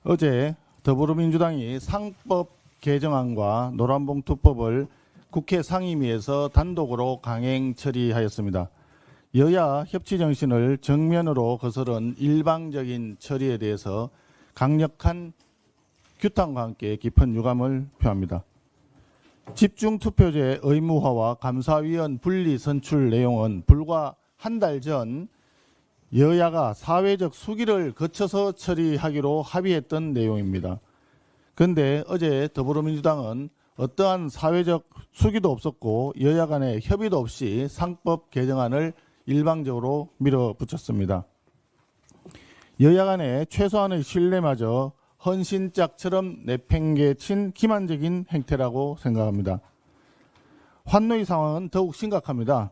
어제 더불어민주당이 상법 개정안과 노란봉투법을 국회 상임위에서 단독으로 강행 처리하였습니다. 여야 협치 정신을 정면으로 거스른 일방적인 처리에 대해서 강력한 규탄과 함께 깊은 유감을 표합니다. 집중투표제 의무화와 감사위원 분리 선출 내용은 불과 한 달 전 여야가 사회적 수기를 거쳐서 처리하기로 합의했던 내용입니다. 그런데 어제 더불어민주당은 어떠한 사회적 수기도 없었고 여야 간의 협의도 없이 상법 개정안을 일방적으로 밀어붙였습니다. 여야 간의 최소한의 신뢰마저 헌신짝처럼 내팽개친 기만적인 행태라고 생각합니다. 환노의 상황은 더욱 심각합니다.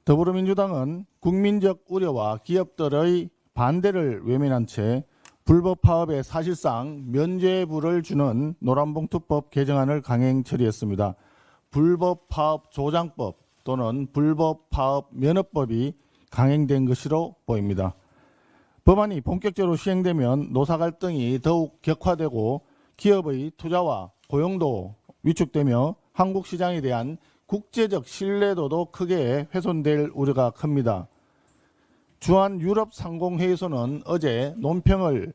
더불어민주당은 국민적 우려와 기업들의 반대를 외면한 채 불법 파업에 사실상 면죄부를 주는 노란봉투법 개정안을 강행 처리했습니다. 불법 파업 조장법 또는 불법 파업 면허법이 강행된 것으로 보입니다. 법안이 본격적으로 시행되면 노사 갈등이 더욱 격화되고 기업의 투자와 고용도 위축되며 한국 시장에 대한 국제적 신뢰도도 크게 훼손될 우려가 큽니다. 주한 유럽 상공회의소는 어제 논평을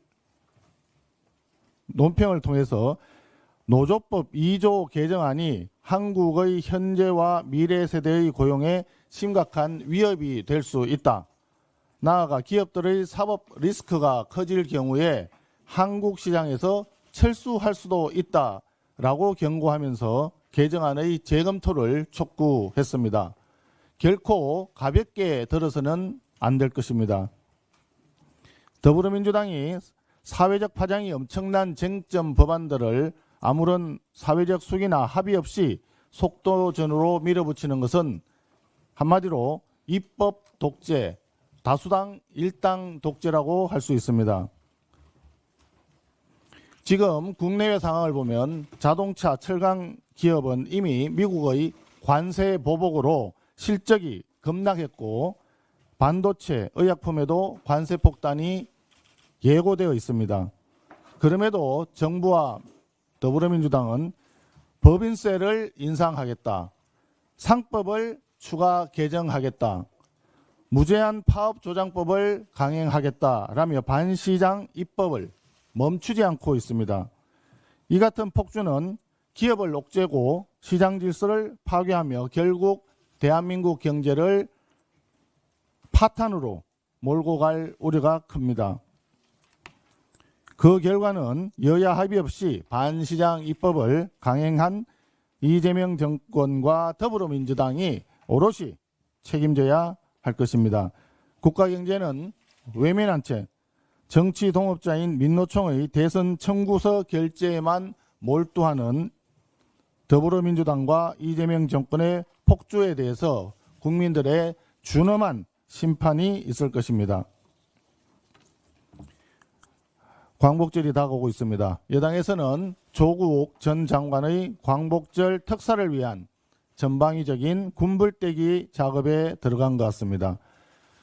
통해서 노조법 2조 개정안이 한국의 현재와 미래 세대의 고용에 심각한 위협이 될 수 있다. 나아가 기업들의 사법 리스크가 커질 경우에 한국 시장에서 철수할 수도 있다라고 경고하면서 개정안의 재검토를 촉구했습니다. 결코 가볍게 들어서는 안 될 것입니다. 더불어민주당이 사회적 파장이 엄청난 쟁점 법안들을 아무런 사회적 수기나 합의 없이 속도전으로 밀어붙이는 것은 한마디로 입법 독재, 다수당 일당 독재라고 할 수 있습니다. 지금 국내외 상황을 보면 자동차, 철강 기업은 이미 미국의 관세 보복으로 실적이 급락했고 반도체, 의약품에도 관세 폭탄이 예고되어 있습니다. 그럼에도 정부와 더불어민주당은 법인세를 인상하겠다, 상법을 추가 개정하겠다, 무제한 파업 조장법을 강행하겠다라며 반시장 입법을 멈추지 않고 있습니다. 이 같은 폭주는 기업을 옥죄고 시장 질서를 파괴하며 결국 대한민국 경제를 파탄으로 몰고 갈 우려가 큽니다. 그 결과는 여야 합의 없이 반시장 입법을 강행한 이재명 정권과 더불어민주당이 오롯이 책임져야 할 것입니다. 국가경제는 외면한 채 정치 동업자인 민노총의 대선 청구서 결제에만 몰두하는 더불어민주당과 이재명 정권의 폭주에 대해서 국민들의 준엄한 심판이 있을 것입니다. 광복절이 다가오고 있습니다. 여당에서는 조국 전 장관의 광복절 특사를 위한 전방위적인 군불대기 작업에 들어간 것 같습니다.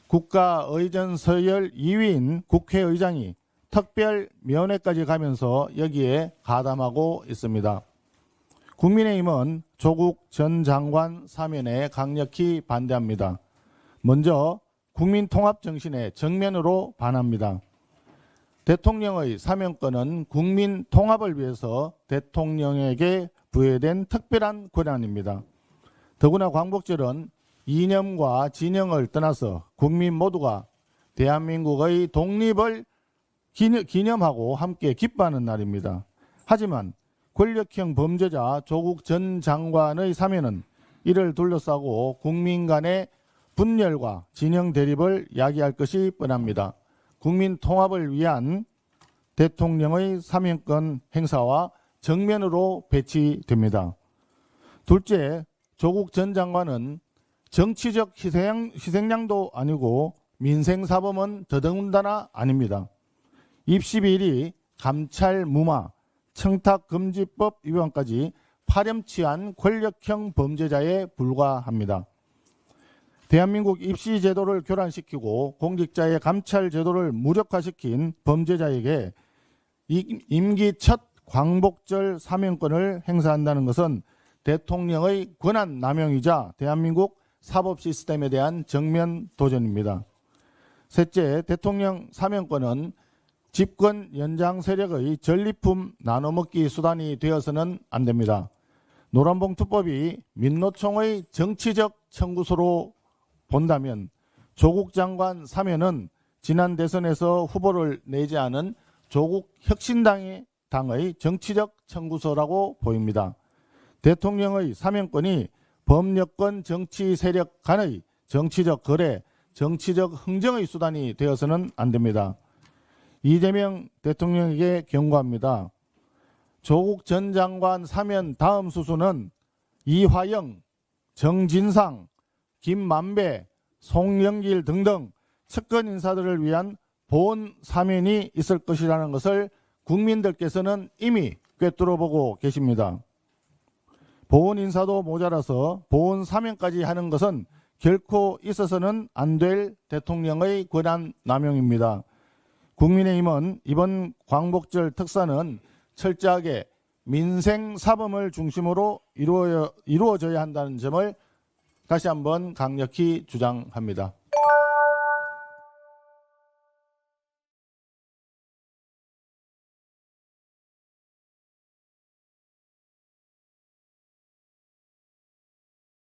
국가의전 서열 2위인 국회의장이 특별 면회까지 가면서 여기에 가담하고 있습니다. 국민의힘은 조국 전 장관 사면에 강력히 반대합니다. 먼저 국민 통합 정신에 정면으로 반합니다. 대통령의 사면권은 국민 통합을 위해서 대통령에게 부여된 특별한 권한입니다. 더구나 광복절은 이념과 진영을 떠나서 국민 모두가 대한민국의 독립을 기념하고 함께 기뻐하는 날입니다. 하지만 권력형 범죄자 조국 전 장관의 사면은 이를 둘러싸고 국민 간의 분열과 진영 대립을 야기할 것이 뻔합니다. 국민 통합을 위한 대통령의 사면권 행사와 정면으로 배치됩니다. 둘째, 조국 전 장관은 정치적 희생양도 아니고 민생사범은 더더군다나 아닙니다. 입시 비리, 감찰 무마, 청탁금지법 위반까지 파렴치한 권력형 범죄자에 불과합니다. 대한민국 입시 제도를 교란시키고 공직자의 감찰 제도를 무력화시킨 범죄자에게 임기 첫 광복절 사면권을 행사한다는 것은 대통령의 권한 남용이자 대한민국 사법 시스템에 대한 정면 도전입니다. 셋째, 대통령 사면권은 집권 연장 세력의 전리품 나눠먹기 수단이 되어서는 안 됩니다. 노란봉투법이 민노총의 정치적 청구서로 본다면 조국 장관 사면은 지난 대선에서 후보를 내지 않은 조국 혁신당의 정치적 청구서라고 보입니다. 대통령의 사면권이 범여권 정치 세력 간의 정치적 거래, 정치적 흥정의 수단이 되어서는 안 됩니다. 이재명 대통령에게 경고합니다. 조국 전 장관 사면 다음 수순은 이화영, 정진상, 김만배, 송영길 등등 측근 인사들을 위한 보훈 사면이 있을 것이라는 것을 국민들께서는 이미 꿰뚫어보고 계십니다. 보훈 인사도 모자라서 보훈 사면까지 하는 것은 결코 있어서는 안 될 대통령의 권한 남용입니다. 국민의힘은 이번 광복절 특사는 철저하게 민생 사범을 중심으로 이루어져야 한다는 점을 다시 한번 강력히 주장합니다.